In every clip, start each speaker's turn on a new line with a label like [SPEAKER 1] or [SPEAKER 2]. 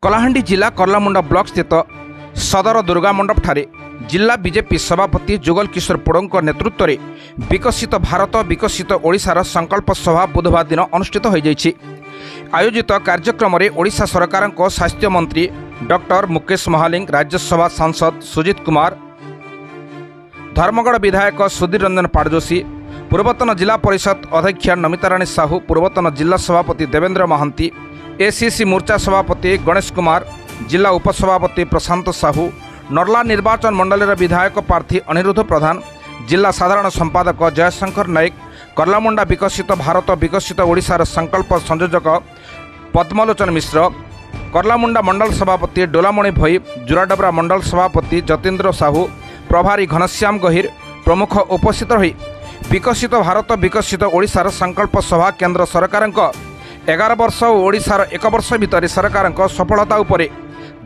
[SPEAKER 1] कलाहांडी जिला कर्लामुंडा ब्लॉक स्थित सदर दुर्गा मंडप ठारे जिला बीजेपी सभापति जुगल किशोर पोड़ों नेतृत्व में विकसित भारत विकसित ओडिशार संकल्प सभा बुधवार दिन अनुष्ठित हो जाइछि। आयोजित कार्यक्रम में ओडिशा सरकार स्वास्थ्य मंत्री डॉक्टर मुकेश महालिंग, राज्यसभा सांसद सुजित कुमार, धर्मगढ़ विधायक सुधीर रंजन पाटजोशी, पूर्वतन जिला परिषद अध्यक्षा नमिता राणी साहू, पूर्वतन जिला सभापति देवेंद्र महांती, एसीसी मोर्चा सभापति गणेश कुमार, जिला उपसभापति प्रशांत साहू, नर्ला निर्वाचन मंडल विधायक प्रार्थी अनिरुद्ध प्रधान, जिला साधारण संपादक जयशंकर नायक, कर्लामुंडा विकसित भारत विकसित ओडिशार संकल्प संयोजक पद्मलोचन मिश्र, कर्लामुंडा मंडल सभापति डोलामणि भई, जुराडबरा मंडल सभापति जतीन्द्र साहू, प्रभारी घनश्याम गहिर प्रमुख उपस्थित रही विकसित भारत विकसित ओडिशार संकल्प सभा केंद्र सरकार 11 वर्ष और ओडिशार 1 वर्ष भितर सरकार सफलता उपरे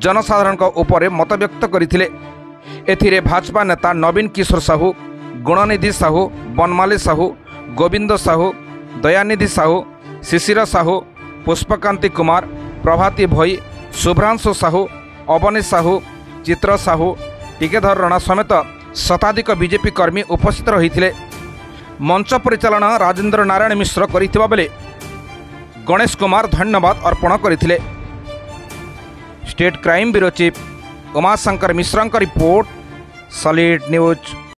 [SPEAKER 1] जनसाधारण उपरे मत व्यक्त करथिले। एथिरे भाजपा नेता नवीन किशोर साहू, गुणनिधि साहू, बनमाली साहू, गोविंद साहू, दयानिधि साहू, शिशिर साहू, पुष्पकांति कुमार, प्रभाती भई, शुभ्रांशु साहू, अवनी साहू, चित्र साहू, टिकेधर राणा समेत शताधिक बीजेपी कर्मी उपस्थित रही। मंच परिचालना राजेंद्र नारायण मिश्र करथिबा बेले गणेश कुमार धन्यवाद अर्पण करथिले। State crime bureau chief Umashankar Mishra report, solid news.